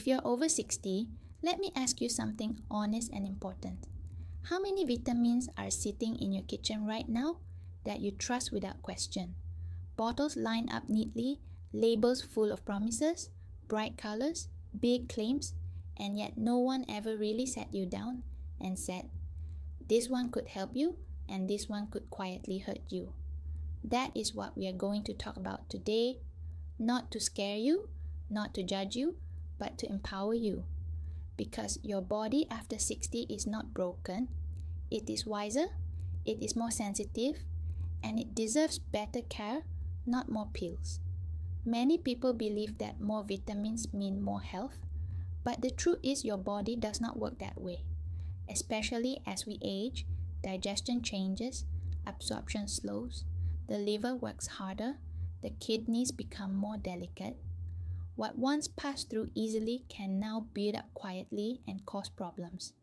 If you're over 60, let me ask you something honest and important. How many vitamins are sitting in your kitchen right now that you trust without question? Bottles lined up neatly, labels full of promises, bright colors, big claims, and yet no one ever really sat you down and said, this one could help you and this one could quietly hurt you. That is what we are going to talk about today, not to scare you, not to judge you, but to empower you. Because your body after 60 is not broken, it is wiser, it is more sensitive, and it deserves better care, not more pills. Many people believe that more vitamins mean more health, but the truth is your body does not work that way. Especially as we age, digestion changes, absorption slows, the liver works harder, the kidneys become more delicate. What once passed through easily can now build up quietly and cause problems.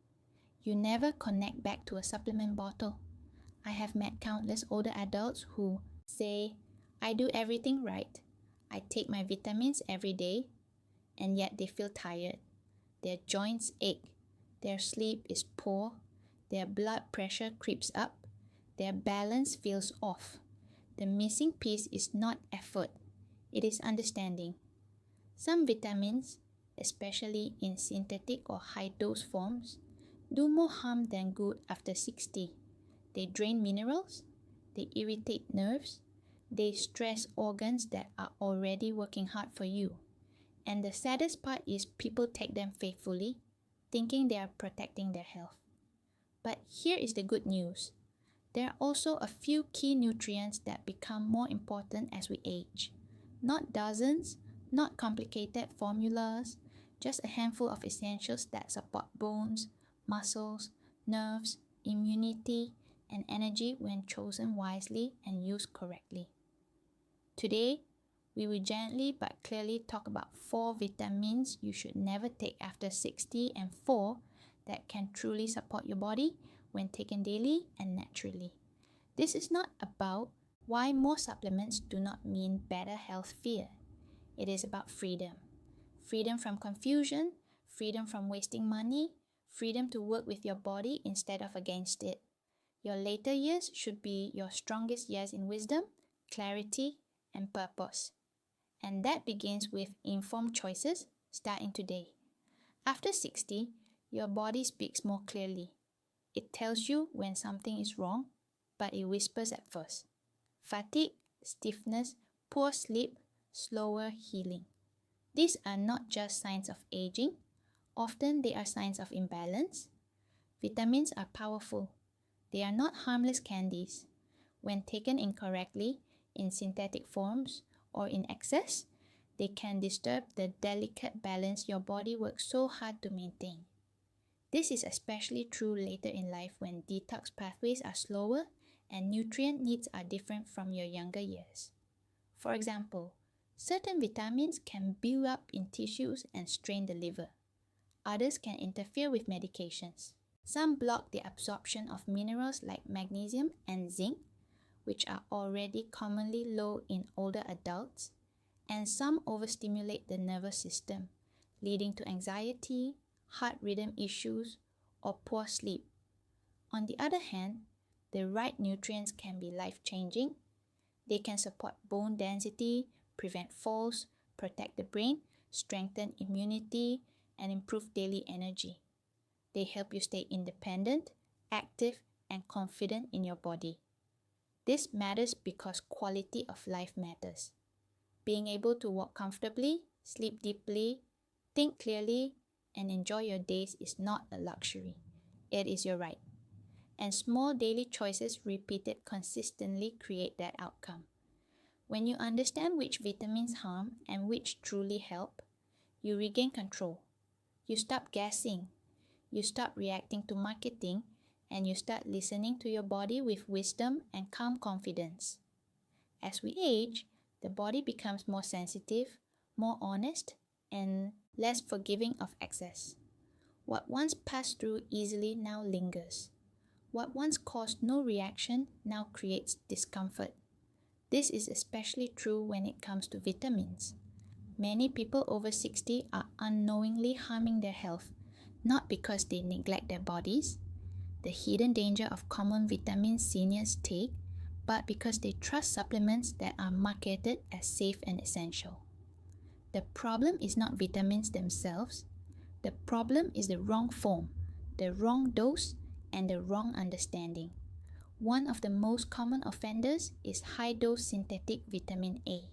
You never connect back to a supplement bottle. I have met countless older adults who say, I do everything right. I take my vitamins every day, and yet they feel tired. Their joints ache. Their sleep is poor. Their blood pressure creeps up. Their balance feels off. The missing piece is not effort. It is understanding. Some vitamins, especially in synthetic or high-dose forms, do more harm than good after 60. They drain minerals, they irritate nerves, they stress organs that are already working hard for you. And the saddest part is people take them faithfully, thinking they are protecting their health. But here is the good news. There are also a few key nutrients that become more important as we age. Not dozens, not complicated formulas, just a handful of essentials that support bones, muscles, nerves, immunity, and energy when chosen wisely and used correctly. Today, we will gently but clearly talk about 4 vitamins you should never take after 60 and 4 that can truly support your body when taken daily and naturally. This is not about why more supplements do not mean better health fear. It is about freedom. Freedom from confusion, freedom from wasting money, freedom to work with your body instead of against it. Your later years should be your strongest years in wisdom, clarity, and purpose. And that begins with informed choices starting today. After 60, your body speaks more clearly. It tells you when something is wrong, but it whispers at first. Fatigue, stiffness, poor sleep, slower healing. These are not just signs of aging. Often they are signs of imbalance. Vitamins are powerful. They are not harmless candies. When taken incorrectly, in synthetic forms, or in excess, they can disturb the delicate balance your body works so hard to maintain. This is especially true later in life when detox pathways are slower and nutrient needs are different from your younger years. For example, certain vitamins can build up in tissues and strain the liver. Others can interfere with medications. Some block the absorption of minerals like magnesium and zinc, which are already commonly low in older adults, and some overstimulate the nervous system, leading to anxiety, heart rhythm issues, or poor sleep. On the other hand, the right nutrients can be life-changing. They can support bone density, prevent falls, protect the brain, strengthen immunity, and improve daily energy. They help you stay independent, active, and confident in your body. This matters because quality of life matters. Being able to walk comfortably, sleep deeply, think clearly, and enjoy your days is not a luxury. It is your right. And small daily choices repeated consistently create that outcome. When you understand which vitamins harm and which truly help, you regain control. You stop guessing. You stop reacting to marketing, and you start listening to your body with wisdom and calm confidence. As we age, the body becomes more sensitive, more honest, and less forgiving of excess. What once passed through easily now lingers. What once caused no reaction now creates discomfort. This is especially true when it comes to vitamins. Many people over 60 are unknowingly harming their health, not because they neglect their bodies, the hidden danger of common vitamins seniors take, but because they trust supplements that are marketed as safe and essential. The problem is not vitamins themselves. The problem is the wrong form, the wrong dose, and the wrong understanding. One of the most common offenders is high-dose synthetic vitamin A.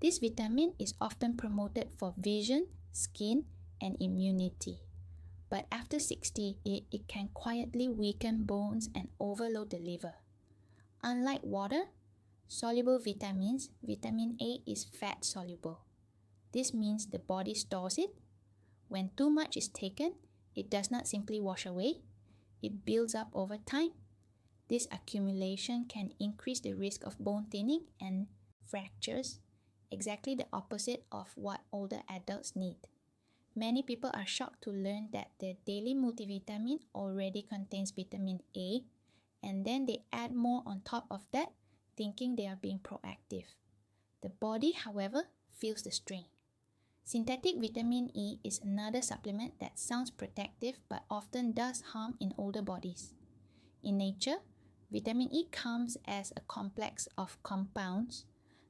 This vitamin is often promoted for vision, skin, and immunity. But after 60, it can quietly weaken bones and overload the liver. Unlike water, soluble vitamins, vitamin A is fat soluble. This means the body stores it. When too much is taken, it does not simply wash away. It builds up over time. This accumulation can increase the risk of bone thinning and fractures, exactly the opposite of what older adults need. Many people are shocked to learn that their daily multivitamin already contains vitamin A, and then they add more on top of that, thinking they are being proactive. The body, however, feels the strain. Synthetic vitamin E is another supplement that sounds protective but often does harm in older bodies. In nature, vitamin E comes as a complex of compounds,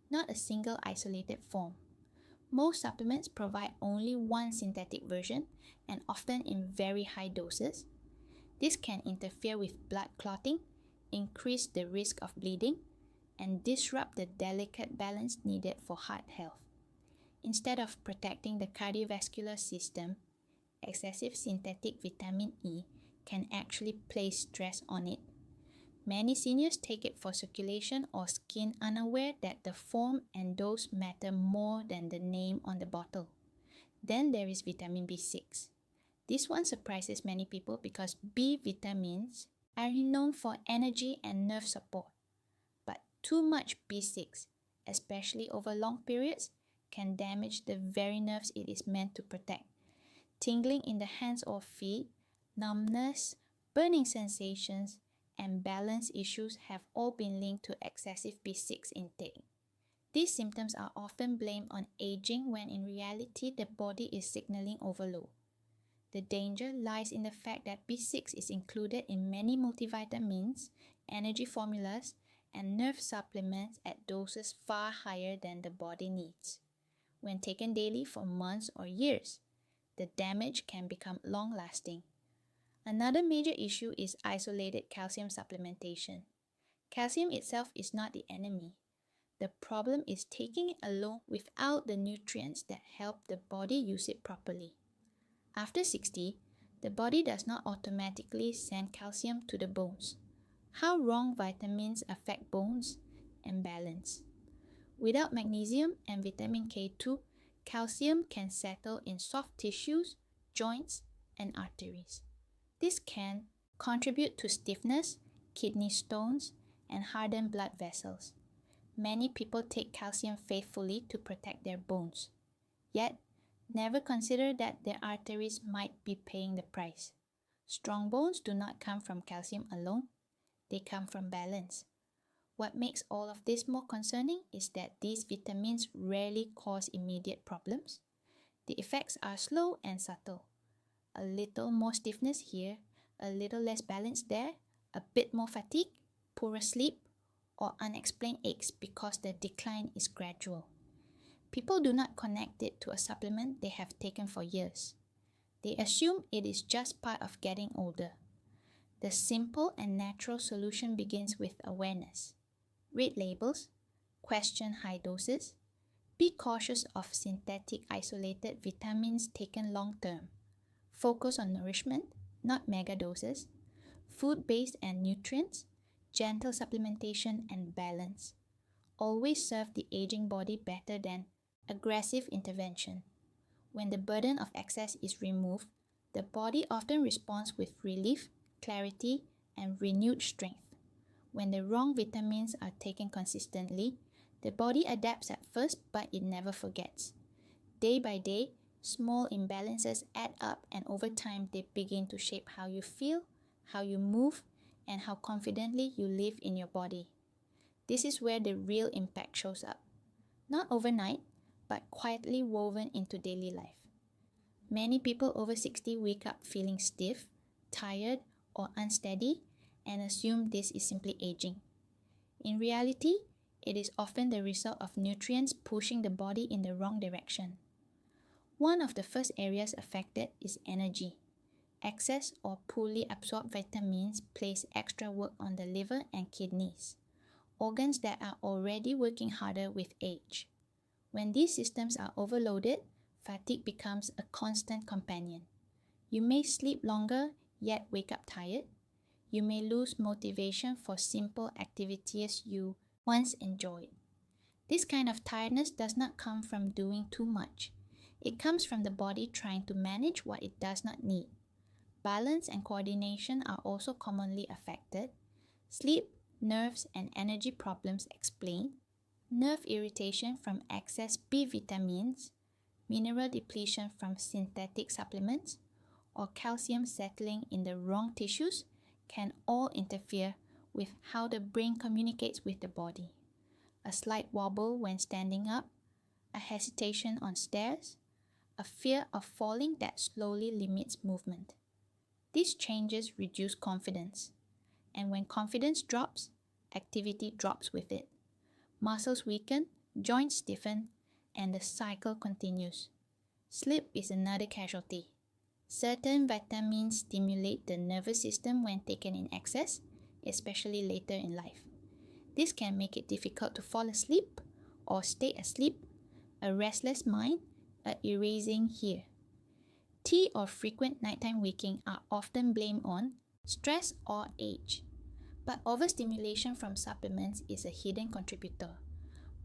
not a single isolated form. Most supplements provide only one synthetic version and often in very high doses. This can interfere with blood clotting, increase the risk of bleeding, and disrupt the delicate balance needed for heart health. Instead of protecting the cardiovascular system, excessive synthetic vitamin E can actually place stress on it. Many seniors take it for circulation or skin, unaware that the form and dose matter more than the name on the bottle. Then there is vitamin B6. This one surprises many people because B vitamins are known for energy and nerve support. But too much B6, especially over long periods, can damage the very nerves it is meant to protect. Tingling in the hands or feet, numbness, burning sensations, and balance issues have all been linked to excessive B6 intake. These symptoms are often blamed on aging when in reality the body is signaling overload. The danger lies in the fact that B6 is included in many multivitamins, energy formulas, and nerve supplements at doses far higher than the body needs. When taken daily for months or years, the damage can become long-lasting. Another major issue is isolated calcium supplementation. Calcium itself is not the enemy. The problem is taking it alone without the nutrients that help the body use it properly. After 60, the body does not automatically send calcium to the bones. How wrong vitamins affect bones and balance. Without magnesium and vitamin K2, calcium can settle in soft tissues, joints, and arteries. This can contribute to stiffness, kidney stones, and hardened blood vessels. Many people take calcium faithfully to protect their bones, yet never consider that their arteries might be paying the price. Strong bones do not come from calcium alone, they come from balance. What makes all of this more concerning is that these vitamins rarely cause immediate problems. The effects are slow and subtle. A little more stiffness here, a little less balance there, a bit more fatigue, poorer sleep, or unexplained aches because the decline is gradual. People do not connect it to a supplement they have taken for years. They assume it is just part of getting older. The simple and natural solution begins with awareness. Read labels, question high doses, be cautious of synthetic isolated vitamins taken long term. Focus on nourishment, not mega doses, food-based and nutrients, gentle supplementation and balance. Always serve the aging body better than aggressive intervention. When the burden of excess is removed, the body often responds with relief, clarity, and renewed strength. When the wrong vitamins are taken consistently, the body adapts at first, but it never forgets. Day by day, small imbalances add up, and over time they begin to shape how you feel, how you move, and how confidently you live in your body. This is where the real impact shows up. Not overnight, but quietly woven into daily life. Many people over 60 wake up feeling stiff, tired, or unsteady and assume this is simply aging. In reality, it is often the result of nutrients pushing the body in the wrong direction. One of the first areas affected is energy. Excess or poorly absorbed vitamins place extra work on the liver and kidneys, organs that are already working harder with age. When these systems are overloaded, fatigue becomes a constant companion. You may sleep longer, yet wake up tired. You may lose motivation for simple activities you once enjoyed. This kind of tiredness does not come from doing too much. It comes from the body trying to manage what it does not need. Balance and coordination are also commonly affected. Sleep, nerves, and energy problems explain. Nerve irritation from excess B vitamins, mineral depletion from synthetic supplements, or calcium settling in the wrong tissues can all interfere with how the brain communicates with the body. A slight wobble when standing up, a hesitation on stairs, a fear of falling that slowly limits movement. These changes reduce confidence, and when confidence drops, activity drops with it. Muscles weaken, joints stiffen, and the cycle continues. Sleep is another casualty. Certain vitamins stimulate the nervous system when taken in excess, especially later in life. This can make it difficult to fall asleep or stay asleep, a restless mind, a erasing here. Tea or frequent nighttime waking are often blamed on stress or age. But overstimulation from supplements is a hidden contributor.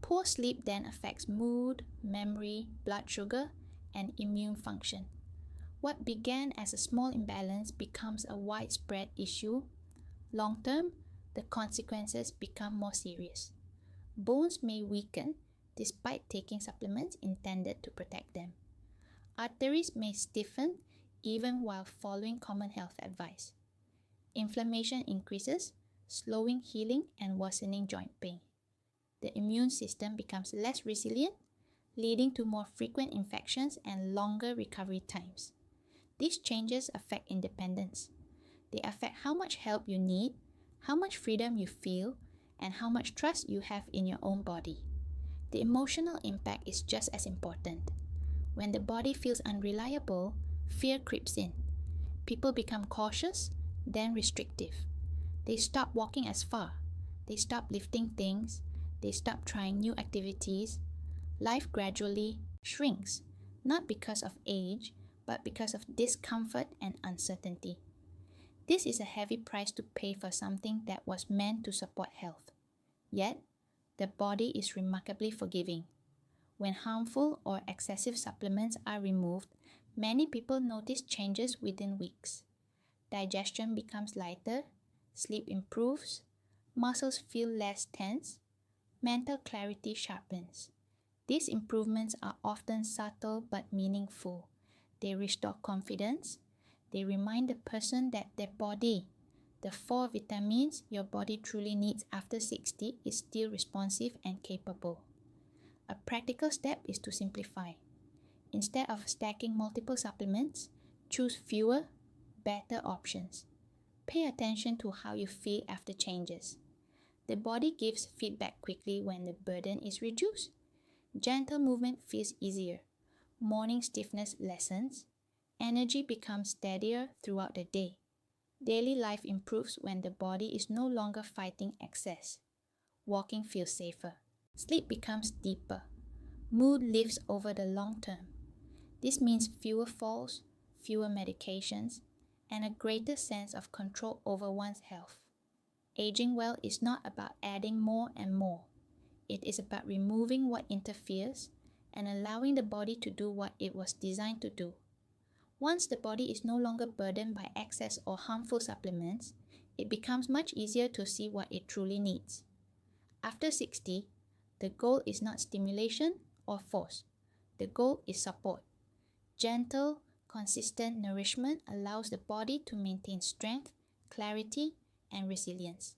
Poor sleep then affects mood, memory, blood sugar, and immune function. What began as a small imbalance becomes a widespread issue. Long term, the consequences become more serious. Bones may weaken despite taking supplements intended to protect them. Arteries may stiffen even while following common health advice. Inflammation increases, slowing healing and worsening joint pain. The immune system becomes less resilient, leading to more frequent infections and longer recovery times. These changes affect independence. They affect how much help you need, how much freedom you feel, and how much trust you have in your own body. The emotional impact is just as important. When the body feels unreliable, fear creeps in. People become cautious, then restrictive. They stop walking as far. They stop lifting things. They stop trying new activities. Life gradually shrinks, not because of age, but because of discomfort and uncertainty. This is a heavy price to pay for something that was meant to support health. Yet, the body is remarkably forgiving. When harmful or excessive supplements are removed, many people notice changes within weeks. Digestion becomes lighter, sleep improves, muscles feel less tense, mental clarity sharpens. These improvements are often subtle but meaningful. They restore confidence. They remind the person that their body, the 4 vitamins your body truly needs after 60, is still responsive and capable. A practical step is to simplify. Instead of stacking multiple supplements, choose fewer, better options. Pay attention to how you feel after changes. The body gives feedback quickly when the burden is reduced. Gentle movement feels easier. Morning stiffness lessens. Energy becomes steadier throughout the day. Daily life improves when the body is no longer fighting excess. Walking feels safer. Sleep becomes deeper. Mood lifts over the long term. This means fewer falls, fewer medications, and a greater sense of control over one's health. Aging well is not about adding more and more. It is about removing what interferes and allowing the body to do what it was designed to do. Once the body is no longer burdened by excess or harmful supplements, it becomes much easier to see what it truly needs. After 60, the goal is not stimulation or force. The goal is support. Gentle, consistent nourishment allows the body to maintain strength, clarity, and resilience.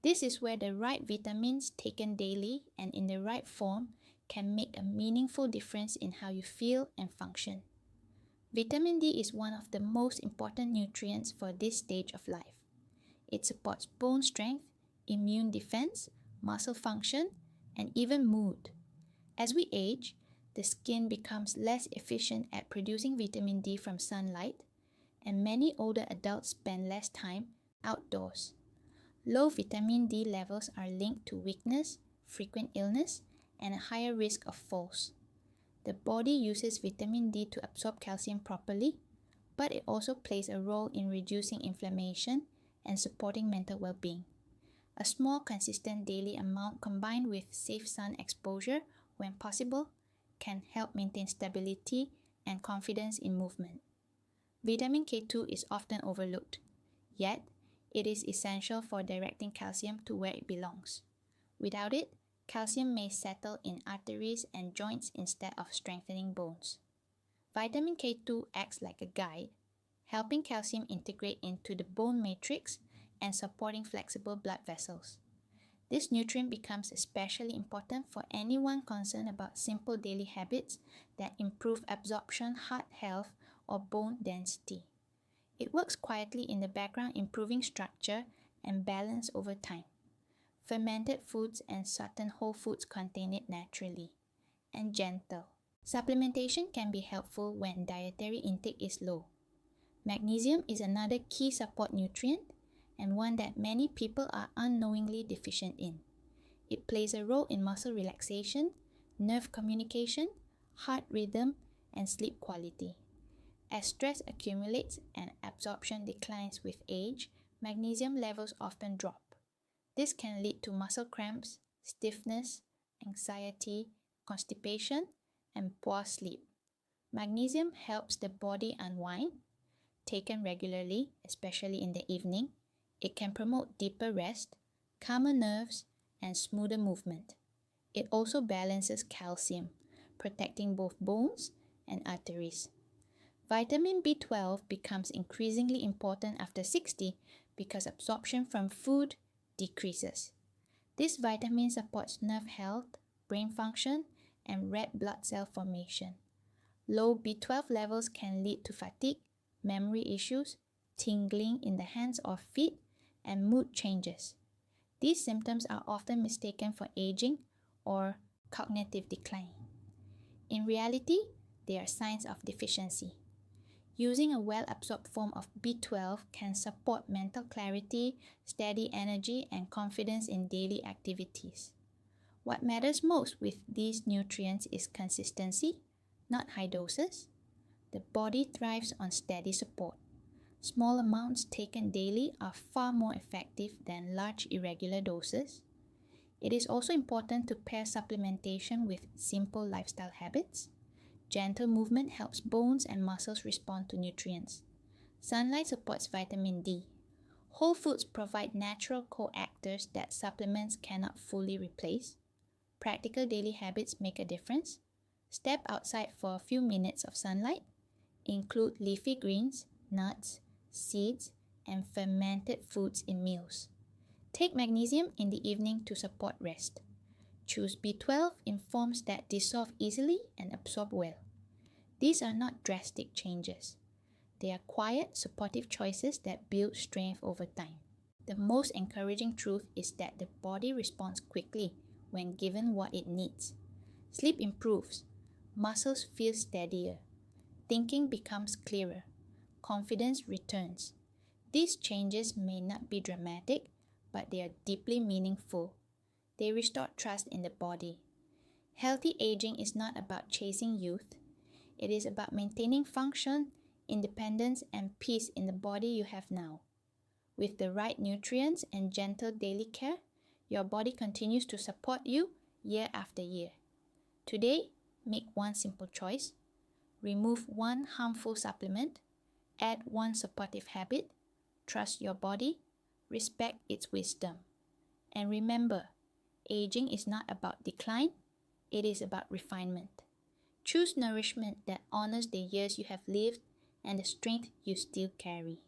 This is where the right vitamins taken daily and in the right form can make a meaningful difference in how you feel and function. Vitamin D is one of the most important nutrients for this stage of life. It supports bone strength, immune defense, muscle function, and even mood. As we age, the skin becomes less efficient at producing vitamin D from sunlight, and many older adults spend less time outdoors. Low vitamin D levels are linked to weakness, frequent illness, and a higher risk of falls. The body uses vitamin D to absorb calcium properly, but it also plays a role in reducing inflammation and supporting mental well-being. A small, consistent daily amount combined with safe sun exposure, when possible, can help maintain stability and confidence in movement. Vitamin K2 is often overlooked, yet it is essential for directing calcium to where it belongs. Without it, calcium may settle in arteries and joints instead of strengthening bones. Vitamin K2 acts like a guide, helping calcium integrate into the bone matrix and supporting flexible blood vessels. This nutrient becomes especially important for anyone concerned about simple daily habits that improve absorption, heart health, or bone density. It works quietly in the background, improving structure and balance over time. Fermented foods and certain whole foods contain it naturally. And gentle. Supplementation can be helpful when dietary intake is low. Magnesium is another key support nutrient and one that many people are unknowingly deficient in. It plays a role in muscle relaxation, nerve communication, heart rhythm, and sleep quality. As stress accumulates and absorption declines with age, magnesium levels often drop. This can lead to muscle cramps, stiffness, anxiety, constipation, and poor sleep. Magnesium helps the body unwind. Taken regularly, especially in the evening, it can promote deeper rest, calmer nerves, and smoother movement. It also balances calcium, protecting both bones and arteries. Vitamin B12 becomes increasingly important after 60 because absorption from food decreases. This vitamin supports nerve health, brain function, and red blood cell formation. Low B12 levels can lead to fatigue, memory issues, tingling in the hands or feet, and mood changes. These symptoms are often mistaken for aging or cognitive decline. In reality, they are signs of deficiency. Using a well-absorbed form of B12 can support mental clarity, steady energy, and confidence in daily activities. What matters most with these nutrients is consistency, not high doses. The body thrives on steady support. Small amounts taken daily are far more effective than large irregular doses. It is also important to pair supplementation with simple lifestyle habits. Gentle movement helps bones and muscles respond to nutrients. Sunlight supports vitamin D. Whole foods provide natural co-actors that supplements cannot fully replace. Practical daily habits make a difference. Step outside for a few minutes of sunlight. Include leafy greens, nuts, seeds, and fermented foods in meals. Take magnesium in the evening to support rest. Choose B12 in forms that dissolve easily and absorb well. These are not drastic changes. They are quiet, supportive choices that build strength over time. The most encouraging truth is that the body responds quickly when given what it needs. Sleep improves, muscles feel steadier, thinking becomes clearer, confidence returns. These changes may not be dramatic, but they are deeply meaningful. They restore trust in the body. Healthy aging is not about chasing youth. It is about maintaining function, independence, and peace in the body you have now. With the right nutrients and gentle daily care, your body continues to support you year after year. Today, make one simple choice. Remove one harmful supplement. Add one supportive habit. Trust your body. Respect its wisdom. And remember, aging is not about decline, it is about refinement. Choose nourishment that honors the years you have lived and the strength you still carry.